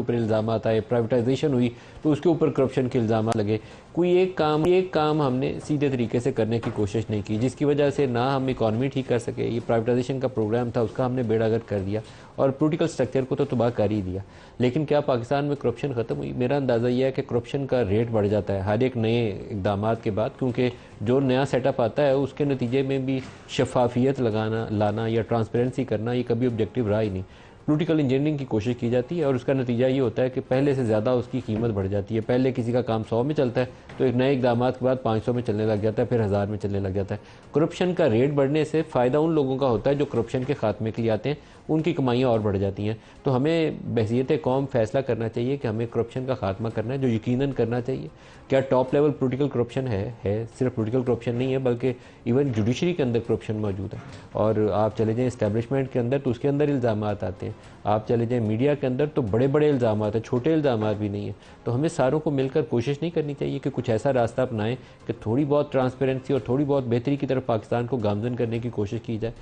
ऊपर इल्ज़ाम आए, प्राइवेटाइजेशन हुई तो उसके ऊपर करप्शन के इल्ज़ाम लगे। कोई एक काम हमने सीधे तरीके से करने की कोशिश नहीं की, जिसकी वजह से ना हम इकॉनमी ठीक कर सके। ये प्राइवेटाइजेशन का प्रोग्राम था, उसका हमने बेड़ागर्क कर दिया और पॉलिटिकल स्ट्रक्चर को तो तबाह कर ही दिया। लेकिन क्या पाकिस्तान में करप्शन ख़त्म हुई? मेरा अंदाज़ा यह है कि करप्शन का रेट बढ़ जाता है हर एक नए इकदाम के बाद, क्योंकि जो नया सेटअप आता है उसके नतीजे में भी शफाफियत लाना या ट्रांसपेरेंसी करना ये कभी ऑब्जेक्टिव रहा ही नहीं। पॉलिटिकल इंजीनियरिंग की कोशिश की जाती है और उसका नतीजा ये होता है कि पहले से ज़्यादा उसकी कीमत बढ़ जाती है। पहले किसी का काम 100 में चलता है तो एक नए इकदाम के बाद 500 में चलने लग जाता है, फिर 1000 में चलने लग जाता है। करप्शन का रेट बढ़ने से फ़ायदा उन लोगों का होता है जो करप्शन के खात्मे के लिए आते हैं, उनकी कमाइयाँ और बढ़ जाती हैं। तो हमें बहसीयत कौम फैसला करना चाहिए कि हमें करप्शन का खात्मा करना है, जो यकीनन करना चाहिए। क्या टॉप लेवल पॉलिटिकल करप्शन है? सिर्फ पॉलिटिकल करप्शन नहीं है बल्कि इवन जुडिशरी के अंदर करप्शन मौजूद है। और आप चले जाएँ इस्टेब्लिशमेंट के अंदर तो उसके अंदर इल्ज़ाम आते हैं। आप चले जाएँ मीडिया के अंदर तो बड़े बड़े इल्ज़ाम हैं, छोटे इल्ज़ाम भी नहीं है। तो हमें सारों को मिलकर कोशिश नहीं करनी चाहिए कि कुछ ऐसा रास्ता अपनाएं कि थोड़ी बहुत ट्रांसपेरेंसी और थोड़ी बहुत बेहतरी की तरफ पाकिस्तान को गामजन करने की कोशिश की जाए।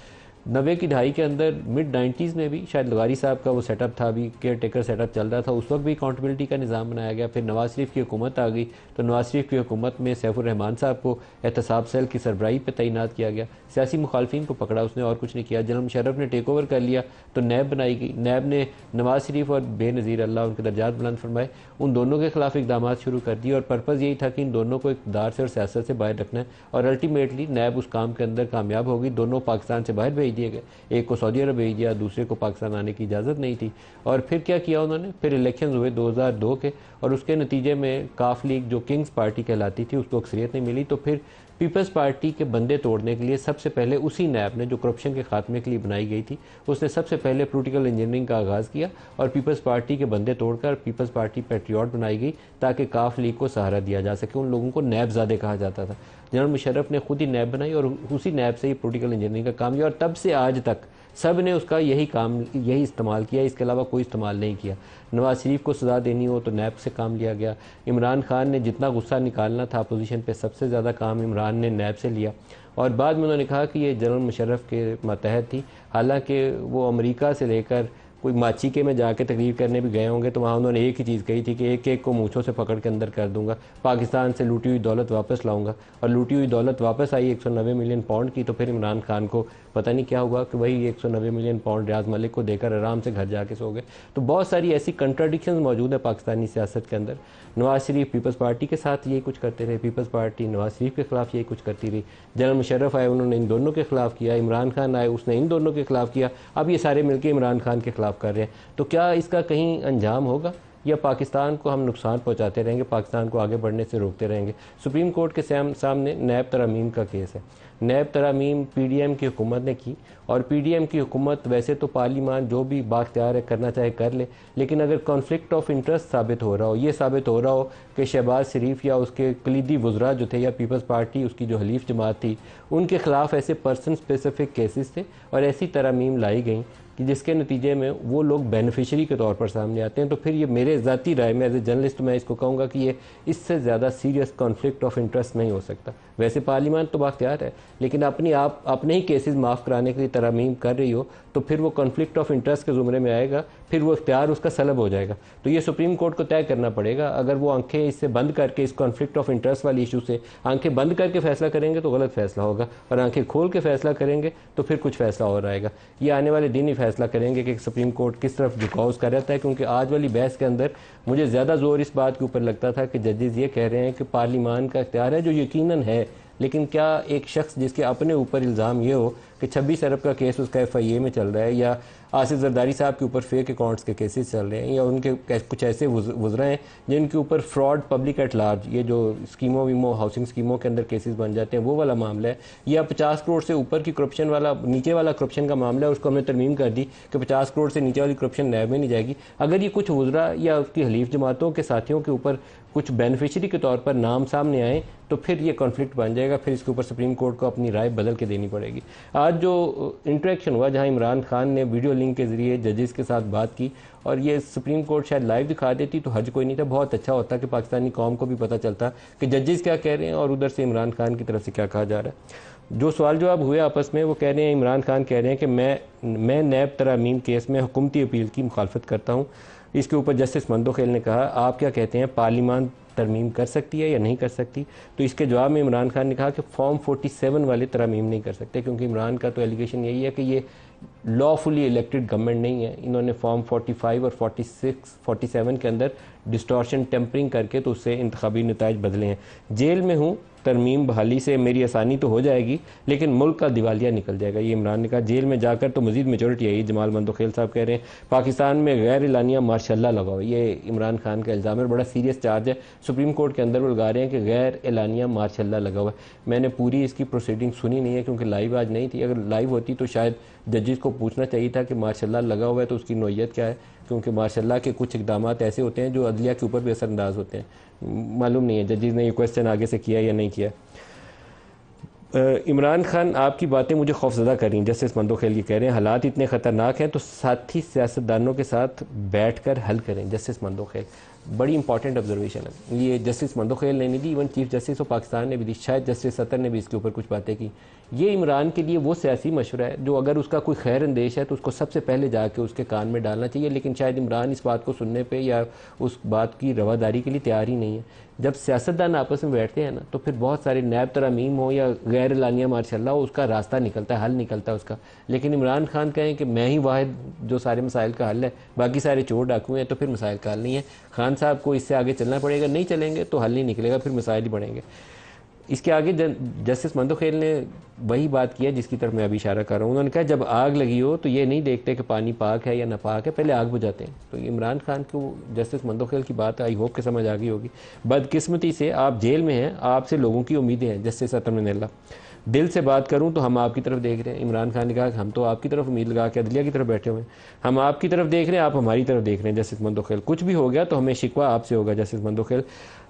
90 की दहाई के अंदर, मिड 90s में भी शायद लगारी साहब का वो सेटअप था, अभी केयर टेकर सेटअप चल रहा था, उस वक्त भी अकाउंटेबिलिटी का निज़ाम बनाया गया। फिर नवाज शरीफ की हुकूमत आ गई तो नवाज शरीफ की हुकूमत में सैफुर रहमान साहब को एहतसाब सेल की सरबराही पर तैनात किया गया। सियासी मुखालफिन को पकड़ा उसने और कुछ नहीं किया। जनरल मुशर्रफ ने टेक ओवर कर लिया तो नैब बनाई गई। नैब ने नवाज शरीफ और बेनज़ीर, अल्लाह उनके दर्जात बुलंद फरमाए, उन दोनों के खिलाफ इकदाम शुरू कर दिए और पर्पज़ यही था कि इन दोनों को इक़्तिदार से और सियासत से बाहर रखना है। और अल्टीमेटली नैब उस काम के अंदर कामयाब हो गई। दोनों पाकिस्तान से बाहर भेज दिए गए, एक को सऊदी अरब भेज दिया, दूसरे को पाकिस्तान आने की इजाज़त नहीं थी। और फिर क्या किया उन्होंने? फिर इलेक्शन हुए 2002 के और उसके नतीजे में काफ लीग जो किंग्स पार्टी कहलाती थी उसको अक्सरियत नहीं मिली। तो फिर पीपल्स पार्टी के बंदे तोड़ने के लिए सबसे पहले उसी नैब ने, जो करप्शन के खात्मे के लिए बनाई गई थी, उसने सबसे पहले पॉलिटिकल इंजीनियरिंग का आगाज़ किया और पीपल्स पार्टी के बंदे तोड़कर पीपल्स पार्टी पैट्रियट बनाई गई ताकि काफ लीग को सहारा दिया जा सके। उन लोगों को नैबज़ादे कहा जाता था। जनरल मुशर्रफ ने खुद ही नैब बनाई और उसी नैब से ही पॉलिटिकल इंजीनियरिंग का काम किया और तब से आज तक सब ने उसका यही इस्तेमाल किया, इसके अलावा कोई इस्तेमाल नहीं किया। नवाज शरीफ को सज़ा देनी हो तो नैब से काम लिया गया। इमरान खान ने जितना गुस्सा निकालना था अपोजिशन पे, सबसे ज़्यादा काम इमरान ने नैब से लिया। और बाद में उन्होंने कहा कि ये जनरल मुशर्रफ के मातहत थी, हालांकि वो अमेरिका से लेकर कोई माची के में जाके तकरीर करने भी गए होंगे तो वहाँ उन्होंने एक ही चीज़ कही थी कि एक एक को मूँछों से पकड़ के अंदर कर दूंगा, पाकिस्तान से लूटी हुई दौलत वापस लाऊंगा। और लूटी हुई दौलत वापस आई 190 मिलियन पाउंड की। तो फिर इमरान खान को पता नहीं क्या हुआ कि वही 190 मिलियन पाउंड रियाज मलिक को देकर आराम से घर जाके सो गए। तो बहुत सारी ऐसी कंट्राडिक्शंस मौजूद है पाकिस्तानी सियासत के अंदर। नवाज शरीफ पीपल्स पार्टी के साथ यही कुछ करते रहे, पीपल्स पार्टी नवाज शरीफ के खिलाफ यही कुछ करती रही। जनरल मुशर्रफ आए, उन्होंने इन दोनों के खिलाफ किया। इमरान खान आए, उसने इन दोनों के खिलाफ किया। अब ये सारे मिलकर इमरान खान के खिलाफ कर रहे हैं। तो क्या इसका कहीं अंजाम होगा या पाकिस्तान को हम नुकसान पहुंचाते रहेंगे, पाकिस्तान को आगे बढ़ने से रोकते रहेंगे? सुप्रीम कोर्ट के सामने नैब तरमीम का केस है। नैब तरमीम पीडीएम की हुकूमत ने की और पीडीएम की हुकूमत वैसे तो पार्लियामान जो भी बाख्तियार है करना चाहे कर ले, लेकिन अगर कॉन्फ्लिक्ट ऑफ इंटरेस्ट साबित हो रहा हो, ये साबित हो रहा हो कि शहबाज शरीफ या उसके कलीदी वज़रा जो थे या पीपल्स पार्टी उसकी जो हलीफ जमात थी उनके खिलाफ ऐसे पर्सन स्पेसिफिक केसेस थे और ऐसी तरमीम लाई गई कि जिसके नतीजे में वो लोग बेनिफिशरी के तौर पर सामने आते हैं, तो फिर ये मेरे ज़ाती राय में एज ए जर्नलिस्ट मैं इसको कहूँगा कि ये इससे ज़्यादा सीरियस कॉन्फ्लिक्ट ऑफ इंटरेस्ट नहीं हो सकता। वैसे पार्लियामान तो बाख्तियार है, लेकिन अपने ही केसेस माफ़ कराने के लिए तरमीम कर रही हो तो फिर वो कॉन्फ्लिक्ट ऑफ इंटरेस्ट के ज़ुमरे में आएगा, फिर वो इख्तियार उसका सलब हो जाएगा। तो ये सुप्रीम कोर्ट को तय करना पड़ेगा। अगर वो आंखें इससे बंद करके, इस कॉन्फ्लिक्ट ऑफ इंटरेस्ट वाली इशू से आंखें बंद करके फैसला करेंगे तो गलत फैसला होगा, और आंखें खोल के फैसला करेंगे तो फिर कुछ फैसला और आएगा। ये आने वाले दिन ही फैसला करेंगे कि सुप्रीम कोर्ट किस तरफ झुकाव उसका रहता है, क्योंकि आज वाली बहस के अंदर मुझे ज़्यादा जोर इस बात के ऊपर लगता था कि जजेस ये कह रहे हैं कि पार्लियामान का इख्तियार है, जो यकीनन है, लेकिन क्या एक शख्स जिसके अपने ऊपर इल्ज़ाम ये हो कि 26 अरब का केस उसका FIA में चल रहा है, या आसिफ जरदारी साहब के ऊपर फेक अकाउंट्स के केसेस चल रहे हैं, या उनके कुछ ऐसे वज़रा हैं जिनके ऊपर फ्रॉड पब्लिक एट लार्ज, ये जो स्कीमों वीमो हाउसिंग स्कीमों के अंदर केसेस बन जाते हैं, वो वाला मामला है, या 50 करोड़ से ऊपर की करप्शन वाला, नीचे वाला करप्शन का मामला है, उसको हमने तरमीम कर दी कि 50 करोड़ से नीचे वाली करप्शन नैब में नहीं जाएगी। अगर ये कुछ वज़रा या उसकी हलीफ जमातों के साथियों के ऊपर कुछ बेनिफिशरी के तौर पर नाम सामने आए तो फिर ये कॉन्फ्लिक्ट बन जाएगा, फिर इसके ऊपर सुप्रीम कोर्ट को अपनी राय बदल के देनी पड़ेगी। आज जो इंटरेक्शन हुआ जहां इमरान खान ने वीडियो लिंक के ज़रिए जजेस के साथ बात की और ये सुप्रीम कोर्ट शायद लाइव दिखा देती तो हर्ज कोई नहीं था। बहुत अच्छा होता कि पाकिस्तानी कौम को भी पता चलता कि जजेस क्या कह रहे हैं और उधर से इमरान खान की तरफ से क्या कहा जा रहा है। जो सवाल जवाब हुए आपस में, वो कह रहे हैं, इमरान खान कह रहे हैं कि मैं नैब तरमीम केस में हुकूमती अपील की मुखालफत करता हूँ। इसके ऊपर जस्टिस मंदोखेल ने कहा, आप क्या कहते हैं, पार्लियामान तरमीम कर सकती है या नहीं कर सकती? तो इसके जवाब में इमरान खान ने कहा कि फॉर्म 47 वाले तरमीम नहीं कर सकते, क्योंकि इमरान का तो एलिगेशन यही है कि ये लॉफुली इलेक्टेड गवर्नमेंट नहीं है। इन्होंने फॉर्म 45 और 46 47 के अंदर डिस्टॉर्शन टेम्परिंग करके तो उससे इंतखाबी नताइज बदले हैं। जेल में हूँ, तरमीम बहाली से मेरी आसानी तो हो जाएगी, लेकिन मुल्क का दिवालिया निकल जाएगा, ये इमरान ने कहा। जेल में जाकर तो मजीद मेजोरिटी आई, जमाल मंदोखेल साहब कह रहे हैं। पाकिस्तान में गैर एलानिया मार्शल्ला लगाओ, ये इमरान खान का इल्ज़ाम है, बड़ा सीरियस चार्ज है। सुप्रीम कोर्ट के अंदर वो लगा रहे हैं कि गैर एलानिया मार्शल्ला लगा हुआ है। मैंने पूरी इसकी प्रोसीडिंग सुनी नहीं है, क्योंकि लाइव आज नहीं थी। अगर लाइव होती तो शायद जजेस को पूछना चाहिए था कि मार्शल्ला लगा हुआ है तो उसकी नोयत क्या है, क्योंकि मार्शल्ला के कुछ इकदाम ऐसे होते हैं जो अदलिया के ऊपर भी असरअंदाज होते हैं। मालूम नहीं है जजेस ने ये क्वेश्चन आगे से किया या नहीं किया। इमरान खान, आपकी बातें मुझे खौफजदा कर रही हैं, जस्टिस मंदोखेल ये कह रहे हैं, हालात इतने ख़तरनाक हैं तो साथी सियासतदानों के साथ बैठकर हल करें। जस्टिस मंदोखेल, बड़ी इंपॉर्टेंट ऑब्जर्वेशन है ये, जस्टिस मंदोखेल ने नहीं दी, even chief justice of Pakistan ने भी दी, शायद जस्टिस सत्तर ने भी इसके ऊपर कुछ बातें की। ये इमरान के लिए वो सियासी मशवरा है जो अगर उसका कोई खैर अंदेश है तो उसको सबसे पहले जाके उसके कान में डालना चाहिए, लेकिन शायद इमरान इस बात को सुनने पे या उस बात की रवादारी के लिए तैयार ही नहीं है। जब सियासतदान आपस में बैठते हैं ना, तो फिर बहुत सारे नैब तरमीम हो या गैर एलानिया मार्शल्ला हो, उसका रास्ता निकलता है, हल निकलता है उसका। लेकिन इमरान खान कहें कि मैं ही वाहिद जो सारे मसाइल का हल है, बाकी सारे चोर डाकू हैं, तो फिर मसाइल का हल नहीं है। खान साहब को इससे आगे चलना पड़ेगा, नहीं चलेंगे तो हल नहीं निकलेगा, फिर मसाइल ही बढ़ेंगे। इसके आगे जस्टिस मंदोखेल ने वही बात किया जिसकी तरफ मैं अभी इशारा कर रहा हूँ। उन्होंने कहा जब आग लगी हो तो ये नहीं देखते कि पानी पाक है या नापाक है, पहले आग बुझाते हैं। तो इमरान खान को जस्टिस मंदोखेल की बात आई होप के समझ आ गई होगी। बदकिस्मती से आप जेल में हैं, आपसे लोगों की उम्मीदें हैं। जस्टिस अतमन्ला, दिल से बात करूं तो हम आपकी तरफ देख रहे हैं। इमरान खान ने कहा कि हम तो आपकी तरफ उम्मीद लगा के अदलिया की तरफ बैठे हुए हैं, हम आपकी तरफ देख रहे हैं, आप हमारी तरफ देख रहे हैं। जस्टिस मंदोखेल, कुछ भी हो गया तो हमें शिकवा आपसे होगा। जस्टिस मंदोखेल,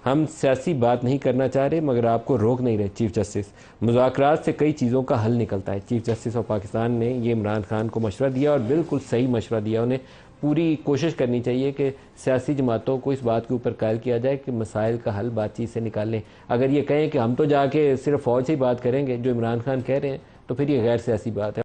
हम सियासी बात नहीं करना चाह रहे मगर आपको रोक नहीं रहे। चीफ जस्टिस, मुज़ाकरात से कई चीज़ों का हल निकलता है। चीफ जस्टिस ऑफ पाकिस्तान ने ये इमरान खान को मशवरा दिया और बिल्कुल सही मशवरा दिया। उन्हें पूरी कोशिश करनी चाहिए कि सियासी जमातों को इस बात के ऊपर कायल किया जाए कि मसाइल का हल बातचीत से निकालें। अगर ये कहें कि हम तो जाके सिर्फ फ़ौज से ही बात करेंगे जो इमरान खान कह रहे हैं, तो फिर ये गैर सियासी बात है।